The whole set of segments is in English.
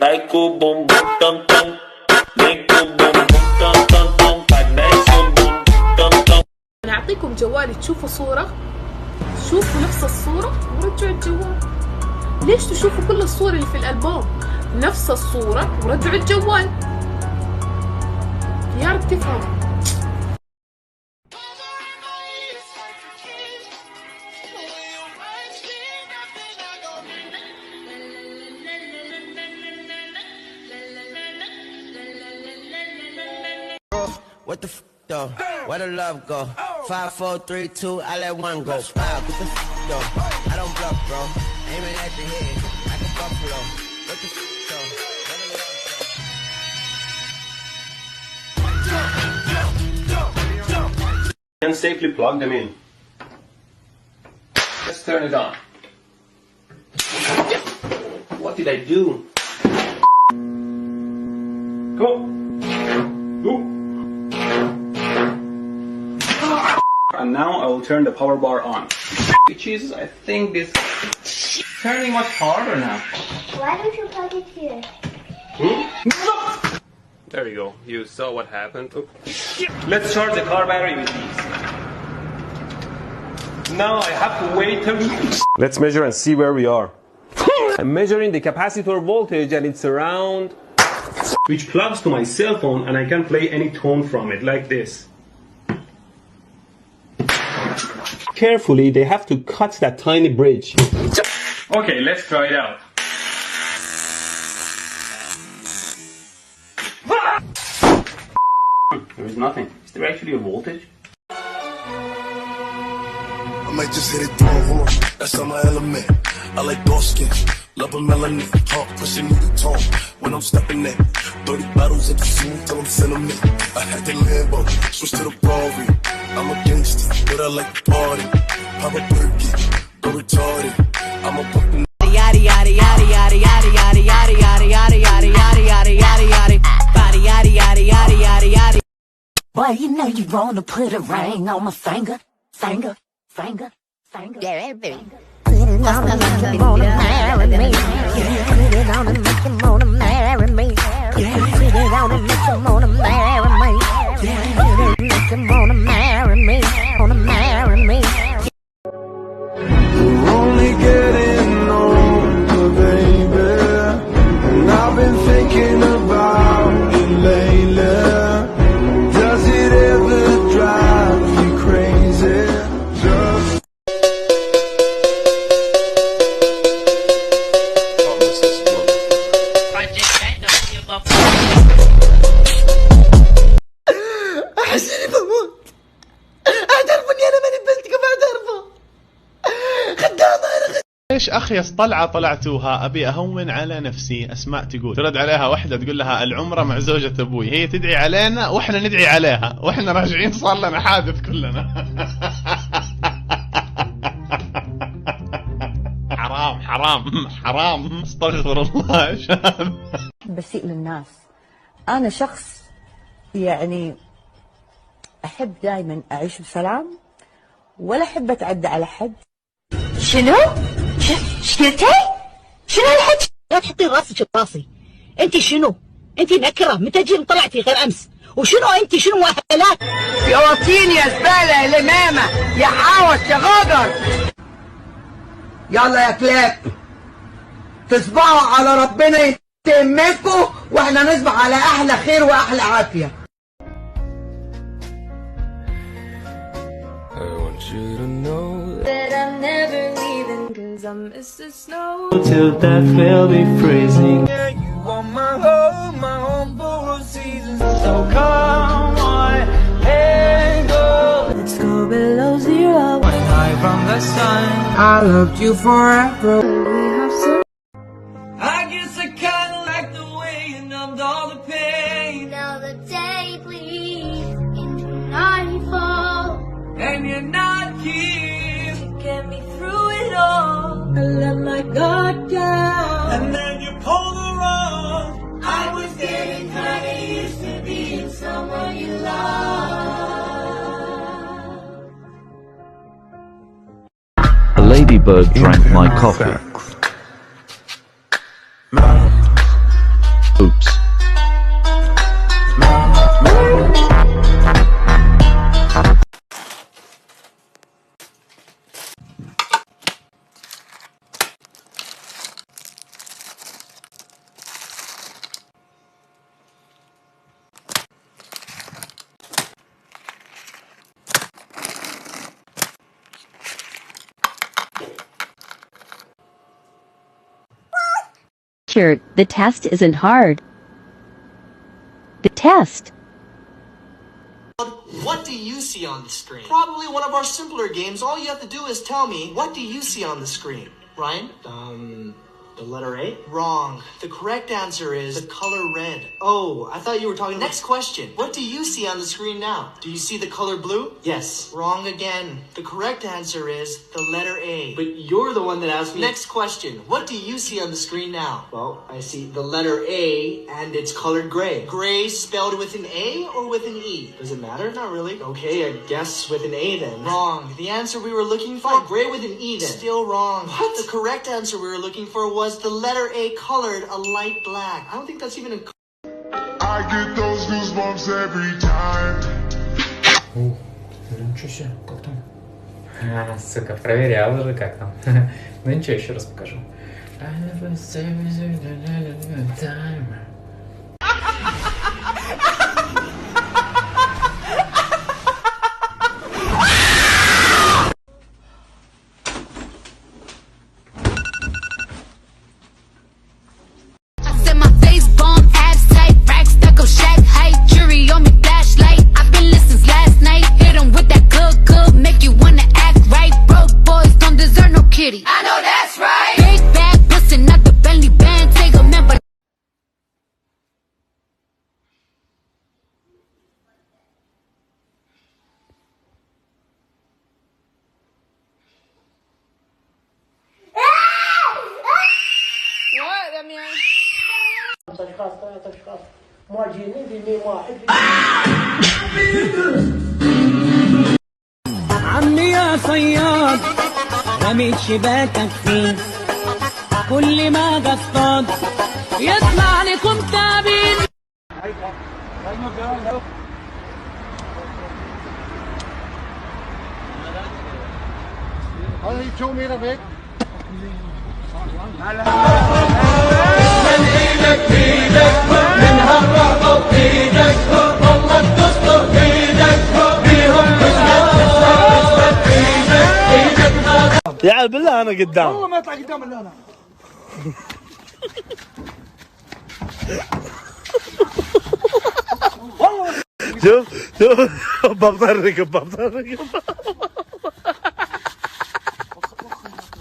Taiko boom boom tum tum. Neko boom boom tum tum tum. Neko boom tum tum. أنا أعطيكم جوالي تشوفوا صورة، شوفوا نفس الصورة ورجعوا الجوال. ليش تشوفوا كل الصور اللي في الألبوم نفس الصورة ورجعوا الجوال؟ يا رب تفهموا. What the f though? Where the love go? 5, 4, 3, 2, I let one go. Wow, what the f though? I don't bluff, bro. Aiming at the head like a buffalo. What the f though? Where the love go? And safely plug them in. Let's turn it on. What did I do? Go. Go. And now I will turn the power bar on. Jesus, I think this is turning much harder now. Why don't you plug it here? There you go. You saw what happened. Oops. Let's charge the car battery with these. Now I have to wait till... Let's measure and see where we are. I'm measuring the capacitor voltage and it's around... which plugs to my cell phone and I can play any tone from it, like this. Carefully, they have to cut that tiny bridge. Okay, let's try it out. There is nothing. Is there actually a voltage? I might just hit it through a horn. That's on my element. I like dark skin, love a melanin. Heart pushing me the tone when I'm stepping in. 30 bottles of the scene till I'm sentiment. I had the Lambo, switch to the Rari. I'm a gangster, but I like to party. Pop a perky, go retarded. I'm a fucking yada yada yada yada yada yada yada yada yada yada yada yada yada yada body yada yada yada yada yada. Boy, you know you wanna put a ring on my finger, finger, finger, finger. Yeah, baby. Put it on and make you wanna marry me. Put it on and make you wanna marry me. Put it on and make you wanna marry me. Put it make you wanna marry me. Wanna marry me. We're only getting older, baby. And I've been thinking about you lately. Does it ever drive you crazy? Just أحسني بموت. أعترف إني أنا ماني بنتكم، أعترفه. خدامة أنا. ليش أخيس طلعة طلعتوها؟ أبي أهون على نفسي. أسماء تقول، ترد عليها واحدة تقول لها العمرة مع زوجة أبوي، هي تدعي علينا وإحنا ندعي عليها، وإحنا راجعين صار لنا حادث كلنا. حرام حرام حرام، استغفر الله يا شباب. بسيء للناس. أنا شخص يعني أحب دائما أعيش بسلام، ولا أحب أتعدى على حد. شنو؟ شنتي؟ شنو هالحكي؟ لا تحطين راسك براسي. انت شنو؟ انت نكره، متى جيت طلعتي غير امس؟ وشنو انت؟ شنو مؤهلات؟ يا وطين يا زبالة يا لمامة يا حاوش يا غدر. يلا يا كلاب تصبحوا على ربنا يتمكوا، واحنا نصبح على احلى خير واحلى عافية. I want you to know That I'm never leaving, cause I'm Mr. Snow. Till death will be freezing. that you are my home for all seasons. So come on, let go. Let's go below zero. High from the sun. I loved you forever. We have some. I guess I kinda like the way you numbed all the pain. Now the day bleeds into nightfall. And you're not here. Get me through it all. I let my guard down. And then you pulled the rug. I was getting kinda used to being someone you love. A ladybird drank my coffee. Oops. Sure, the test isn't hard. The test. What do you see on the screen? Probably one of our simpler games. All you have to do is tell me, what do you see on the screen? Ryan? The letter A? Wrong. The correct answer is the color red. Oh, I thought you were talking. Next question. What do you see on the screen now? Do you see the color blue? Yes. Wrong again. The correct answer is the letter A. But you're the one that asked me. Next question. What do you see on the screen now? Well, I see the letter A and it's colored gray. Gray spelled with an A or with an E? Does it matter? Not really. Okay, I guess with an A then. Wrong. The answer we were looking for? Gray with an E then. Still wrong. What? The correct answer we were looking for was the letter A colored a light black. I don't think that's even a... I get those goosebumps every time. Ну ничего себе, как там? Сука, проверял уже как там. Ну ничего, еще раз покажу. I know that's right. Big bag, bustin' out the Bentley band. Take a member. What, Damian? عمي يا صياد رميت شباكك فين كل ما اصطاد يطلع لكم تعبين هذا 2 متر بيت من ايدك بايدك من هالرهبة بايدك والله تستر بايدك بيهم يا عيال بالله انا قدام والله ما يطلع قدام الا انا شوف بطرق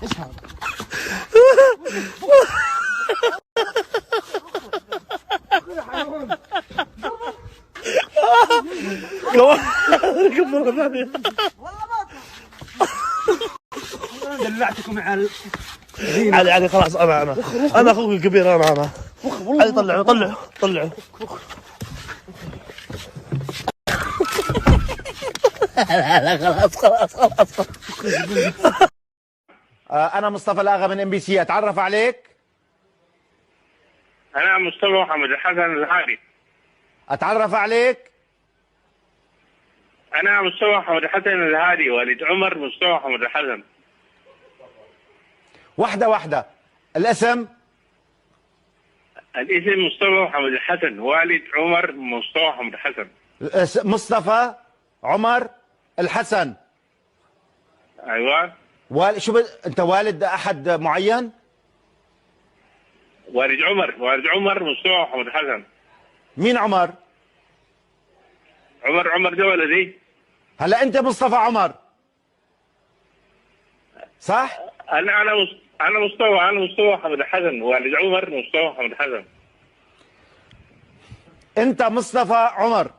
ايش هذا؟ ركب مرة ثانية دلعتكم على علي خلاص انا اخوك الكبير انا علي طلعوا لا خلاص انا مصطفى الاغا من MBC اتعرف عليك انا مصطفى محمد الحسن الهادي اتعرف عليك انا مصطفى محمد الحسن الهادي والد عمر مصطفى محمد الحسن واحدة الاسم مصطفى محمد الحسن والد عمر مصطفى محمد الحسن مصطفى عمر الحسن ايوه انت والد احد معين والد عمر مصطفى محمد الحسن مين عمر ده ولدي هلا انت مصطفى عمر صح انا مصطفى محمد الحسن والد عمر مصطفى محمد الحسن انت مصطفى عمر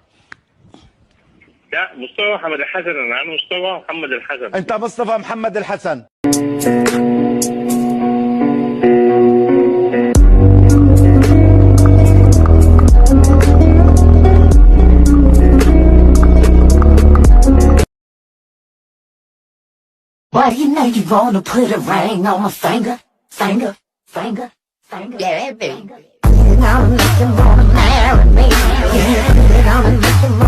لا مصطفى محمد الحسن انا مصطفى محمد الحسن انت مصطفى محمد الحسن Why you know you wanna put a ring on my finger? Yeah, baby. it on and make you wanna marry me? Can you put it on and make you